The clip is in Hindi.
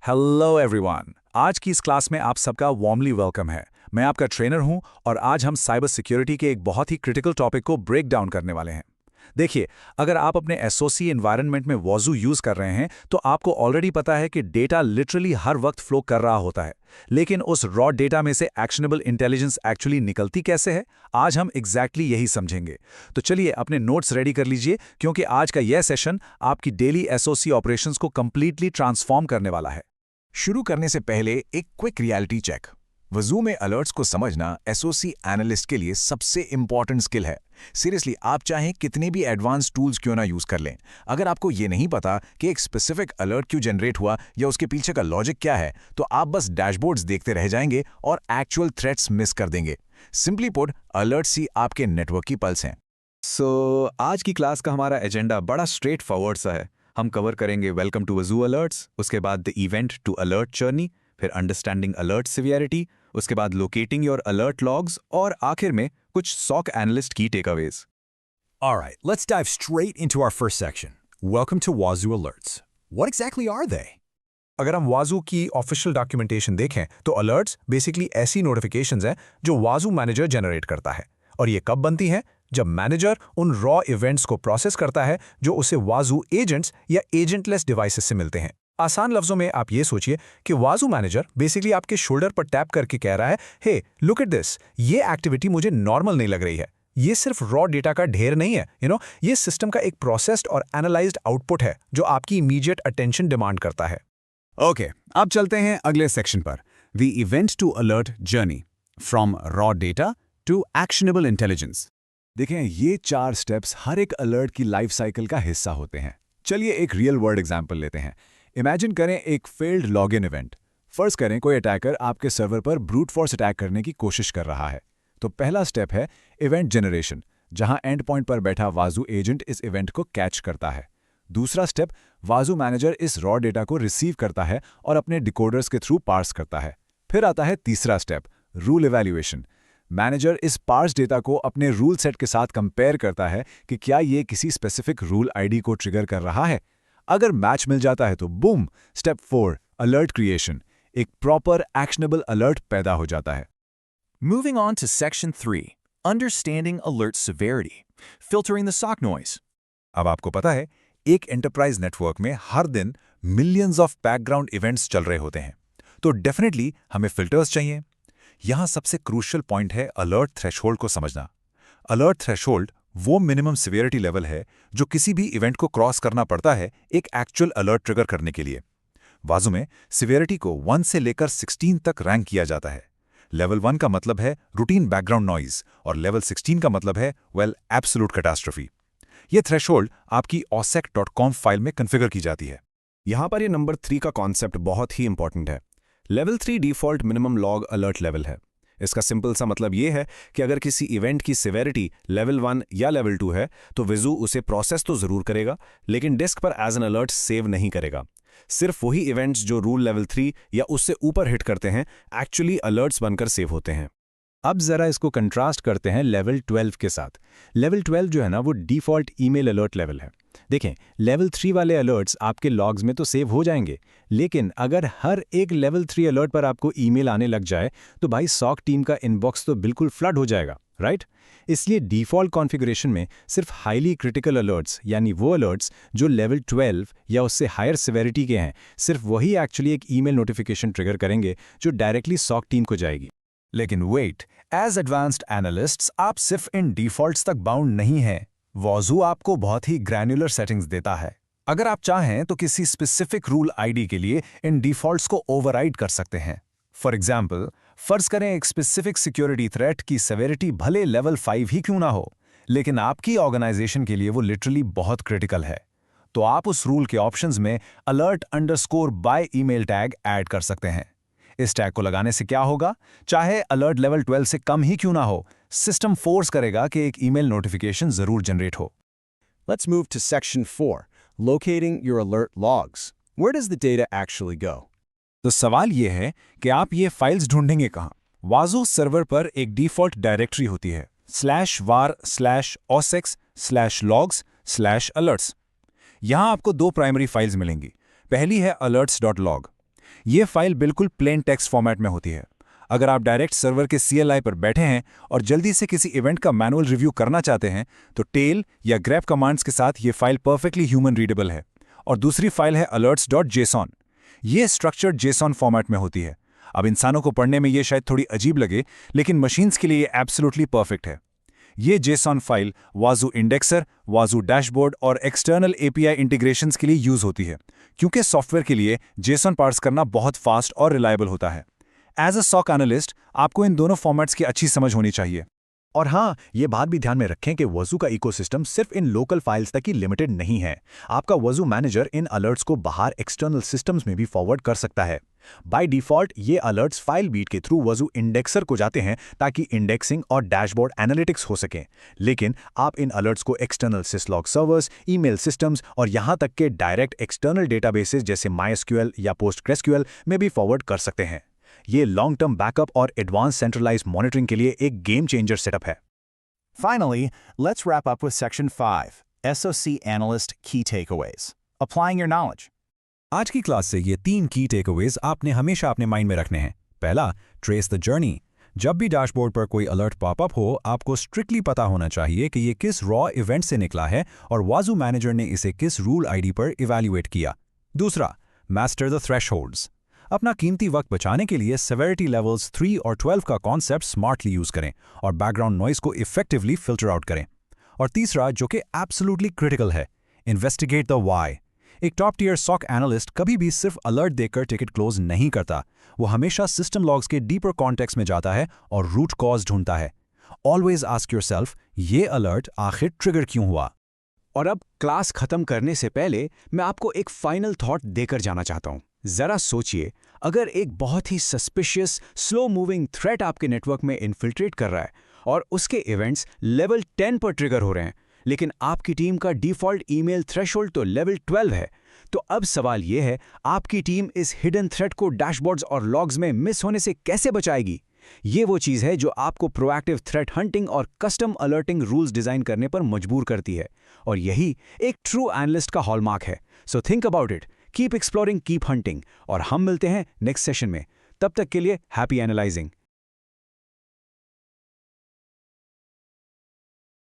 Hello everyone. आज की इस क्लास में आप सबका वार्मली वेलकम है। मैं आपका ट्रेनर हूं और आज हम साइबर सिक्योरिटी के एक बहुत ही क्रिटिकल टॉपिक को ब्रेक डाउन करने वाले हैं। देखिए, अगर आप अपने एसओसी एनवायरनमेंट में वॉजू यूज कर रहे हैं तो आपको ऑलरेडी पता है कि डेटा लिटरली हर वक्त फ्लो कर रहा होता है। लेकिन उस रॉ डेटा में से एक्शनेबल इंटेलिजेंस एक्चुअली निकलती कैसे है, आज हम एग्जैक्टली यही समझेंगे। तो चलिए अपने नोट्स रेडी कर लीजिए, क्योंकि आज का यह सेशन आपकी डेली एसओसी ऑपरेशंस को कंप्लीटली ट्रांसफॉर्म करने वाला है। शुरू करने से पहले एक क्विक रियलिटी चेक। वजू में अलर्ट्स को समझना एसओसी एनालिस्ट के लिए सबसे इंपॉर्टेंट स्किल है। सीरियसली, आप चाहें कितने भी एडवांस टूल्स क्यों ना यूज कर लें, अगर आपको ये नहीं पता कि एक स्पेसिफिक अलर्ट क्यों जनरेट हुआ या उसके पीछे का लॉजिक क्या है, तो आप बस डैशबोर्ड्स देखते रह जाएंगे और एक्चुअल थ्रेट्स मिस कर देंगे। सिंपली पुट, अलर्ट्स ही आपके नेटवर्क की पल्स हैं। आज की क्लास का हमारा एजेंडा बड़ा स्ट्रेट फॉरवर्ड सा है। हम कवर करेंगे वेलकम टू वजू अलर्ट्स, उसके बाद the event to alert journey, फिर अंडरस्टैंडिंग अलर्ट सिवियरिटी, उसके बाद लोकेटिंग योर अलर्ट लॉग्स और आखिर में कुछ सॉक एनालिस्ट की takeaways. Alright, let's dive straight into our first section. Welcome to Wazoo Alerts. What exactly are they? अगर हम वाजू की ऑफिशियल डॉक्यूमेंटेशन देखें तो अलर्ट्स बेसिकली ऐसी नोटिफिकेशंस हैं जो वाजू मैनेजर जनरेट करता है। और ये कब बनती हैं? जब मैनेजर उन रॉ इवेंट्स को प्रोसेस करता है जो उसे वाजू एजेंट्स या एजेंटलेस डिवाइसेस से मिलते हैं। आसान लफ्जों में आप ये सोचिए कि वाजू मैनेजर बेसिकली आपके शोल्डर पर टैप करके कह रहा है, हे लुक एट दिस, ये एक्टिविटी मुझे नॉर्मल नहीं लग रही है। ये सिर्फ रॉ डेटा का ढेर नहीं है, ये सिस्टम का एक प्रोसेस्ड और एनालाइज्ड आउटपुट है जो आपकी इमीडिएट अटेंशन डिमांड करता है। ओके, अब चलते हैं अगले सेक्शन पर, the event to alert journey, from raw data to actionable intelligence. देखें, ये 4 स्टेप्स हर एक अलर्ट की लाइफ साइकिल का हिस्सा होते हैं। चलिए एक रियल वर्ल्ड एग्जांपल लेते हैं। इमेजिन करें एक फेल्ड लॉगिन इवेंट। फर्ज करें कोई अटैकर आपके सर्वर पर ब्रूट फोर्स अटैक करने की कोशिश कर रहा है। तो पहला स्टेप है इवेंट जनरेशन, जहां एंड पॉइंट पर बैठा वाजू एजेंट इस इवेंट को कैच करता है। दूसरा स्टेप, वाजू मैनेजर इस रॉ डेटा को रिसीव करता है और अपने डिकोडर्स के थ्रू पार्स करता है। फिर आता है तीसरा स्टेप, रूल इवैल्यूएशन। मैनेजर इस पार्स डेटा को अपने रूल सेट के साथ कंपेयर करता है कि क्या ये किसी स्पेसिफिक रूल आईडी को ट्रिगर कर रहा है। अगर मैच मिल जाता है तो बूम, स्टेप 4, अलर्ट क्रिएशन। एक प्रॉपर एक्शनेबल अलर्ट पैदा हो जाता है। Moving on to Section 3, Understanding Alert Severity, Filtering the SOC Noise. अब आपको पता है, एक एंटरप्राइज नेटवर्क में हर दिन मिलियंस ऑफ बैकग्राउंड इवेंट्स चल रहे होते हैं, तो डेफिनेटली हमें फिल्टर्स चाहिए। यहाँ सबसे क्रूशियल पॉइंट है अलर्ट थ्रेशोल्ड को समझना। अलर्ट थ्रेशोल्ड वो मिनिमम सिवियरिटी लेवल है जो किसी भी इवेंट को क्रॉस करना पड़ता है एक एक्चुअल अलर्ट ट्रिगर करने के लिए। वाजू में सिवियरिटी को 1 से लेकर 16 तक रैंक किया जाता है। लेवल 1 का मतलब है रूटीन बैकग्राउंड नॉइज और लेवल 16 का मतलब है एब्सोल्यूट कैटास्ट्रोफी। ये थ्रेशोल्ड आपकी osec.com फाइल में कॉन्फ़िगर की जाती है। यहाँ पर ये नंबर 3 का कॉन्सेप्ट बहुत ही इंपॉर्टेंट है। Level 3 default minimum log alert level है। इसका सिंपल सा मतलब ये है कि अगर किसी इवेंट की सिवेरिटी लेवल 1 या लेवल 2 है तो विजू उसे प्रोसेस तो जरूर करेगा, लेकिन डिस्क पर एज एन अलर्ट सेव नहीं करेगा। सिर्फ वही इवेंट्स जो रूल लेवल 3 या उससे ऊपर हिट करते हैं एक्चुअली अलर्ट्स बनकर सेव होते हैं। अब जरा इसको कंट्रास्ट करते हैं लेवल 12 के साथ। लेवल 12 जो है ना, वो डिफ़ॉल्ट ईमेल अलर्ट लेवल है। देखें, लेवल 3 वाले अलर्ट्स आपके लॉग्स में तो सेव हो जाएंगे, लेकिन अगर हर एक लेवल 3 अलर्ट पर आपको ईमेल आने लग जाए तो भाई सॉक टीम का इनबॉक्स तो बिल्कुल फ्लड हो जाएगा, राइट? इसलिए डिफ़ॉल्ट कॉन्फ़िगरेशन में सिर्फ हाईली क्रिटिकल अलर्ट्स, यानी वो अलर्ट्स जो लेवल 12 या उससे हायर सिवेरिटी के हैं, सिर्फ वही एक्चुअली एक ईमेल नोटिफिकेशन ट्रिगर करेंगे जो डायरेक्टली सॉक टीम को जाएगी। लेकिन वेट, एज एडवांस्ड एनालिस्ट्स आप सिर्फ इन डिफ़ॉल्ट्स तक बाउंड नहीं हैं। वॉजू आपको बहुत ही ग्रैन्युलर सेटिंग्स देता है। अगर आप चाहें तो किसी स्पेसिफिक रूल आईडी के लिए इन डिफ़ॉल्ट्स को ओवरराइड कर सकते हैं। फॉर एग्जाम्पल, फर्ज करें एक स्पेसिफिक सिक्योरिटी थ्रेट की सेवेरिटी भले लेवल 5 ही क्यों ना हो, लेकिन आपकी ऑर्गेनाइजेशन के लिए वो लिटरली बहुत क्रिटिकल है, तो आप उस रूल के ऑप्शंस में alert_by ईमेल टैग ऐड कर सकते हैं। इस टैग को लगाने से क्या होगा, चाहे अलर्ट लेवल 12 से कम ही क्यों ना हो, सिस्टम फोर्स करेगा कि एक ईमेल नोटिफिकेशन जरूर जनरेट हो। Let's move to Section 4, Locating your alert logs. Where does the data actually go? तो सवाल यह है कि आप ये फाइल्स ढूंढेंगे कहाँ। वाजू सर्वर पर एक डिफ़ॉल्ट डायरेक्टरी होती है /var/osx/logs/alerts। यहाँ आपको 2 प्राइमरी फाइल्स मिलेंगी। पहली है alerts.log। ये फाइल बिल्कुल प्लेन टेक्स्ट फॉर्मेट में होती है। अगर आप डायरेक्ट सर्वर के CLI पर बैठे हैं और जल्दी से किसी इवेंट का मैनुअल रिव्यू करना चाहते हैं तो टेल या ग्रैब कमांड्स के साथ ये फाइल परफेक्टली ह्यूमन रीडेबल है। और दूसरी फाइल है alerts.json। ये स्ट्रक्चर्ड JSON फॉर्मेट में होती है। अब इंसानों को पढ़ने में ये शायद थोड़ी अजीब लगे, लेकिन मशीन्स के लिए ये एब्सोल्युटली परफेक्ट है। ये JSON फाइल वाजू इंडेक्सर, वाजू डैशबोर्ड और एक्सटर्नल API इंटीग्रेशंस के लिए यूज होती है, क्योंकि सॉफ्टवेयर के लिए JSON पार्स करना बहुत फास्ट और रिलायबल होता है। एज अ SOC एनालिस्ट आपको इन दोनों फॉर्मेट्स की अच्छी समझ होनी चाहिए। और हाँ, ये बात भी ध्यान में रखें कि वज़ू का इकोसिस्टम सिर्फ इन लोकल फाइल्स तक ही लिमिटेड नहीं है। आपका वज़ू मैनेजर इन अलर्ट्स को बाहर एक्सटर्नल सिस्टम्स में भी फॉरवर्ड कर सकता है। बाय डिफ़ॉल्ट ये अलर्ट्स फाइल बीट के थ्रू वज़ू इंडेक्सर को जाते हैं ताकि इंडेक्सिंग और डैशबोर्ड एनालिटिक्स हो सकें। लेकिन आप इन अलर्ट्स को external syslog servers, email systems और यहाँ तक के डायरेक्ट एक्सटर्नल डेटाबेसेस जैसे MySQL या PostgreSQL में भी फॉरवर्ड कर सकते हैं। ये लॉन्ग टर्म बैकअप और एडवांस सेंट्रलाइज्ड मॉनिटरिंग के लिए एक गेम चेंजर सेटअप है। Finally, let's wrap up with Section 5, SOC Analyst Key Takeaways. Applying your knowledge. आज की क्लास से ये 3 की टेकअवेज आपने हमेशा अपने माइंड में रखने हैं। पहला, ट्रेस द जर्नी। जब भी डैशबोर्ड पर कोई अलर्ट पॉपअप हो, आपको स्ट्रिक्टली पता होना चाहिए कि ये किस रॉ इवेंट से निकला है और वाजू मैनेजर ने इसे किस रूल आईडी पर इवैल्यूएट किया। दूसरा, मास्टर द थ्रेशहोल्ड्स। अपना कीमती वक्त बचाने के लिए सेवेरिटी लेवल्स 3 और 12 का कॉन्सेप्ट स्मार्टली यूज करें और बैकग्राउंड नॉइस को इफेक्टिवली फिल्टर आउट करें। और तीसरा, जो कि एब्सोल्युटली क्रिटिकल है, इन्वेस्टिगेट द व्हाई। एक टॉप टियर SOC एनालिस्ट कभी भी सिर्फ अलर्ट देखकर टिकट क्लोज नहीं करता। वो हमेशा सिस्टम लॉग्स के डीपर कॉन्टेक्स्ट में जाता है और रूट कॉज ढूंढता है। ऑलवेज आस्क योरसेल्फ, ये अलर्ट आखिर ट्रिगर क्यों हुआ? और अब क्लास खत्म करने से पहले मैं आपको एक फाइनल थॉट देकर जाना चाहता हूं। जरा सोचिए, अगर एक बहुत ही सस्पिशियस स्लो मूविंग थ्रेट आपके नेटवर्क में इन्फिल्ट्रेट कर रहा है और उसके इवेंट्स लेवल 10 पर ट्रिगर हो रहे हैं, लेकिन आपकी टीम का डिफॉल्ट ईमेल थ्रेशोल्ड तो लेवल 12 है, तो अब सवाल यह है, आपकी टीम इस हिडन थ्रेट को डैशबोर्ड्स और लॉग्स में मिस होने से कैसे बचाएगी? ये वो चीज़ है जो आपको प्रोएक्टिव थ्रेट हंटिंग और कस्टम अलर्टिंग रूल्स डिज़ाइन करने पर मजबूर करती है, और यही एक ट्रू एनालिस्ट का हॉलमार्क है। So think about it, keep exploring, keep hunting, और हम मिलते हैं नेक्स्ट सेशन में। तब तक के लिए हैप्पी एनालाइजिंग।